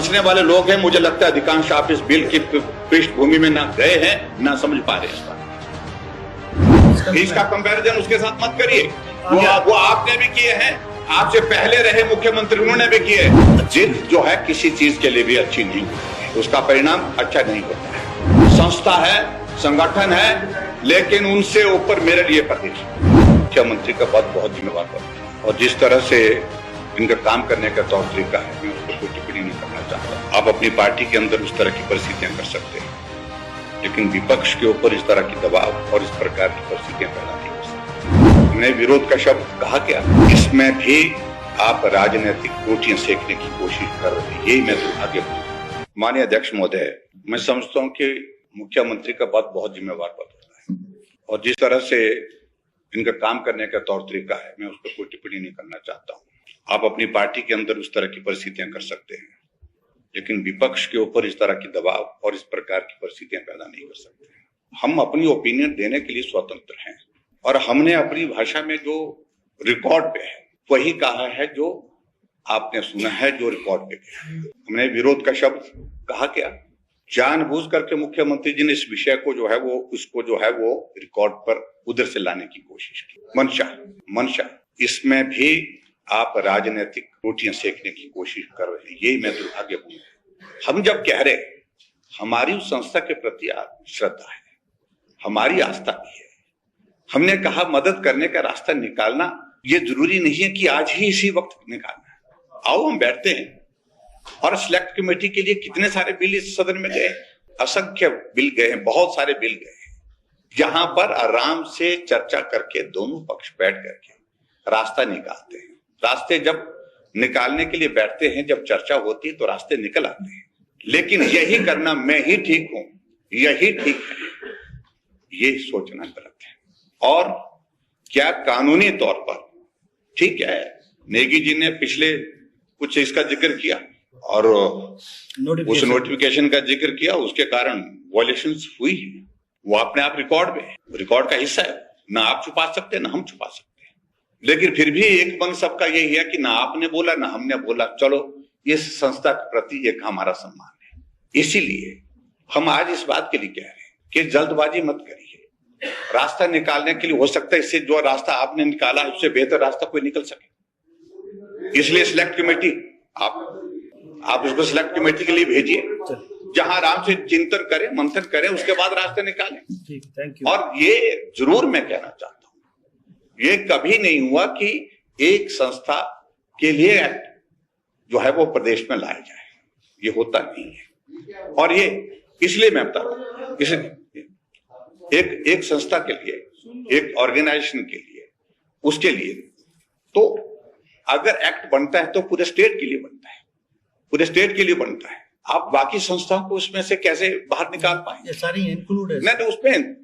हंसने वाले लोग हैं, मुझे लगता है अधिकांश आप इस बिल की पृष्ठभूमि में ना गए हैं ना समझ पा रहे हैं। इसका कंपैरिजन उसके साथ मत करिए। वो आपने भी किए हैं, आपसे पहले रहे मुख्यमंत्री उन्होंने भी किए। जिद जो है किसी चीज के लिए भी अच्छी नहीं होती, उसका परिणाम अच्छा नहीं होता है। संस्था है, संगठन है, लेकिन उनसे ऊपर मेरे लिए प्रदेश मुख्यमंत्री का पद बहुत जिम्मेवार पद है और जिस तरह से इनका काम करने का तौर तरीका है, मैं उस पर कोई टिप्पणी नहीं करना चाहता। आप अपनी पार्टी के अंदर उस तरह की परिस्थितियां कर सकते हैं, लेकिन विपक्ष के ऊपर इस तरह की दबाव और इस प्रकार की परिस्थितियां पैदा नहीं कर सकते। हमने विरोध का शब्द कहा क्या, इसमें भी आप राजनीतिक रोटियां सेकने की कोशिश कर रहे हैं, यही मैं दुर्भाग्यपूर्ण। माननीय अध्यक्ष महोदय, मैं समझता हूँ कि मुख्यमंत्री का पद बहुत जिम्मेवार पद होता है और जिस तरह से इनका काम करने का तौर तरीका है, मैं उस पर कोई टिप्पणी नहीं करना चाहता हूँ। आप अपनी पार्टी के अंदर उस तरह की परिस्थितियां कर सकते हैं, लेकिन विपक्ष के ऊपर इस तरह की दबाव और इस प्रकार की परिस्थितियां पैदा नहीं कर सकते। हम अपनी ओपिनियन देने के लिए स्वतंत्र हैं और हमने अपनी भाषा में जो रिकॉर्ड पे है वही कहा है जो आपने सुना है, जो रिकॉर्ड पे है। हमने विरोध का शब्द कहा क्या, जानबूझ करके मुख्यमंत्री जी ने इस विषय को जो है वो रिकॉर्ड पर उधर से लाने की कोशिश की, मंशा। इसमें भी आप राजनीतिक रोटियां सेकने की कोशिश कर रहे हैं, यही मैं दुर्भाग्यपूर्ण। हम जब कह रहे हमारी उस संस्था के प्रति श्रद्धा है, हमारी आस्था भी है, हमने कहा मदद करने का रास्ता निकालना ये जरूरी नहीं है कि आज ही इसी वक्त निकालना है। आओ हम बैठते हैं। और सिलेक्ट कमेटी के लिए कितने सारे बिल इस सदन में गए, असंख्य बिल गए हैं, बहुत सारे बिल गए हैं, जहां पर आराम से चर्चा करके दोनों पक्ष बैठ करके रास्ता निकालते हैं। रास्ते जब निकालने के लिए बैठते हैं, जब चर्चा होती है तो रास्ते निकल आते हैं, लेकिन यही करना मैं ही ठीक हूं, यही ठीक है, ये सोचना गलत है। और क्या कानूनी तौर पर ठीक है, नेगी जी ने पिछले कुछ इसका जिक्र किया और उस नोटिफिकेशन का जिक्र किया, उसके कारण वॉयलेशंस हुई है, वो अपने आप रिकॉर्ड का हिस्सा है, ना आप छुपा सकते ना हम छुपा सकते। लेकिन फिर भी एक मन सबका यही है कि ना आपने बोला ना हमने बोला, चलो इस संस्था के प्रति एक हमारा सम्मान है। इसीलिए हम आज इस बात के लिए कह रहे हैं कि जल्दबाजी मत करिए, रास्ता निकालने के लिए हो सकता है इससे जो रास्ता आपने निकाला उससे बेहतर रास्ता कोई निकल सके। इसलिए सिलेक्ट कमेटी आप उसको सिलेक्ट कमेटी के लिए भेजिए, जहां आराम से चिंतन करें, मंथन करें, उसके बाद रास्ते निकालें। और ये जरूर मैं कहना चाहता हूं, ये कभी नहीं हुआ कि एक संस्था के लिए एक्ट जो है वो प्रदेश में लाया जाए, ये होता नहीं है। और ये इसलिए मैं बता रहा हूं, एक संस्था के लिए, एक ऑर्गेनाइजेशन के लिए, उसके लिए तो अगर एक्ट बनता है तो पूरे स्टेट के लिए बनता है, पूरे स्टेट के लिए बनता है। आप बाकी संस्थाओं को उसमें से कैसे बाहर निकाल पाएंगे? सारी इंक्लूड है। नहीं, उसमें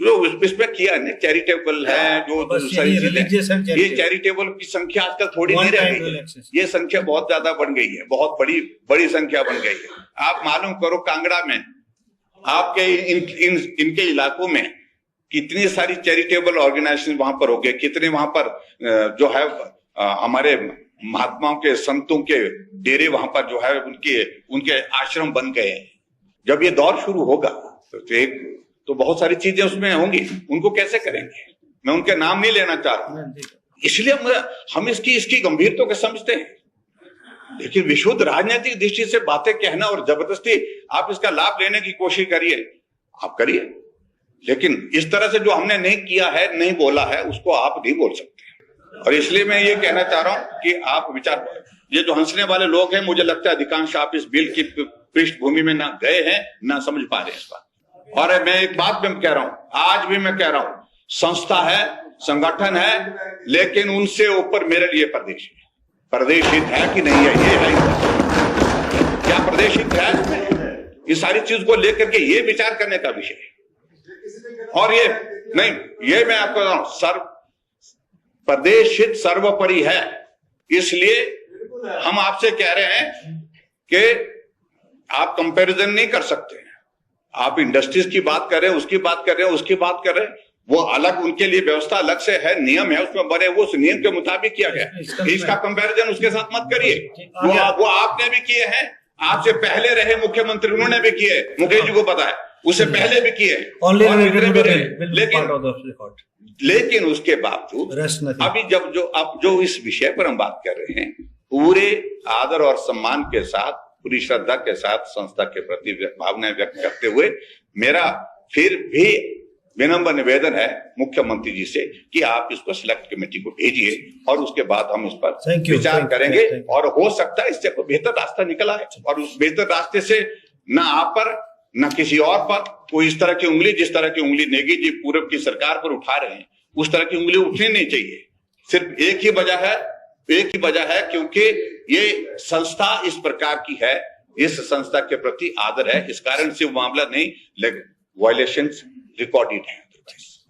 जो इसमें किया है, चैरिटेबल है, जो सारी चीजें, ये चैरिटेबल की संख्या आजकल थोड़ी नहीं रह गई है, ये संख्या बहुत ज्यादा बन गई है, बहुत बड़ी संख्या बन गई है। आप मालूम करो कांगड़ा में, आपके इनके इलाकों में कितनी सारी चैरिटेबल ऑर्गेनाइजेशन वहां पर हो गए, कितने वहां पर जो है हमारे महात्माओं के, संतों के डेरे वहां पर जो है उनके आश्रम बन गए हैं। जब ये दौर शुरू होगा तो बहुत सारी चीजें उसमें होंगी, उनको कैसे करेंगे? मैं उनके नाम नहीं लेना चाह रहा, इसलिए हम इसकी गंभीरता को समझते हैं। लेकिन विशुद्ध राजनीतिक दृष्टि से बातें कहना और जबरदस्ती आप इसका लाभ लेने की कोशिश करिए, आप करिए, लेकिन इस तरह से जो हमने नहीं किया है, नहीं बोला है, उसको आप नहीं बोल सकते। और इसलिए मैं ये कहना चाह रहा हूं कि आप विचार, ये जो हंसने वाले लोग हैं, मुझे लगता है अधिकांश आप इस बिल की पृष्ठभूमि में ना गए हैं ना समझ पा रहे हैं इस बात। और मैं एक बात मैं कह रहा हूं, आज भी मैं कह रहा हूं, संस्था है, संगठन है, लेकिन उनसे ऊपर मेरे लिए प्रदेश है। प्रदेश हित है कि नहीं है, ये है क्या प्रदेश हित है? इस सारी चीज को लेकर के ये विचार करने का विषय है। और ये नहीं, ये मैं आपको बता रहा हूं, प्रदेश हित सर्वोपरि है। इसलिए हम आपसे कह रहे हैं कि आप कंपैरिजन नहीं कर सकते। आप इंडस्ट्रीज की बात कर रहे हैं, उसकी बात कर रहे हैं, उसकी बात कर रहे हैं, वो अलग, उनके लिए व्यवस्था अलग से है, नियम है उसमें बने, वो उस नियम के मुताबिक किया गया। इसका कंपैरिजन उसके साथ मत करिए। वो आपने भी किए हैं, आपसे पहले रहे मुख्यमंत्री, उन्होंने भी किए, मुकेश जी को पता है, उससे पहले भी किए, लेकिन उसके बावजूद अभी अब जो इस विषय पर हम बात कर रहे हैं, पूरे आदर और सम्मान के साथ, पूरी श्रद्धा के साथ संस्था के प्रति भावनाएं व्यक्त करते हुए मेरा फिर भी विनम्र निवेदन है मुख्यमंत्री जी से कि आप इसको सिलेक्ट कमेटी को भेजिए और उसके बाद हम इस पर विचार करेंगे और हो सकता है इससे कोई बेहतर रास्ता निकल आए और उस बेहतर रास्ते से न आप पर न किसी और पर कोई इस तरह की उंगली, जिस तरह की उंगली नेगी जी पूर्व की सरकार पर उठा रहे हैं, उस तरह की उंगली उठनी नहीं चाहिए। सिर्फ एक ही वजह है क्योंकि ये संस्था इस प्रकार की है, इस संस्था के प्रति आदर है, इस कारण से वो मामला नहीं, लेकिन वायलेशंस रिकॉर्डेड है।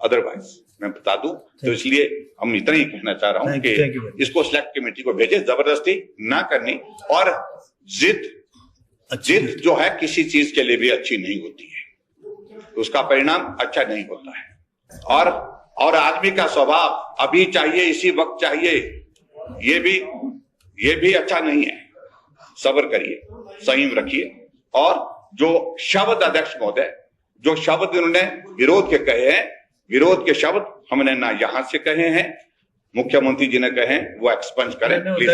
अदरवाइज मैं बता दूं, तो इसलिए हम इतना ही कहना चाह रहा हूं कि इसको सिलेक्ट कमेटी को भेजे, जबरदस्ती ना करनी, और जिद जो है किसी चीज के लिए भी अच्छी नहीं होती है, उसका परिणाम अच्छा नहीं होता है। और आदमी का स्वभाव अभी चाहिए, इसी वक्त चाहिए, ये भी अच्छा नहीं है। सब्र करिए, संयम रखिए, और जो शब्द अध्यक्ष महोदय, जो शब्द उन्होंने विरोध के कहे हैं, विरोध के शब्द हमने ना यहां से कहे हैं, मुख्यमंत्री जी ने कहे हैं, वो एक्सपंज करें प्लीज।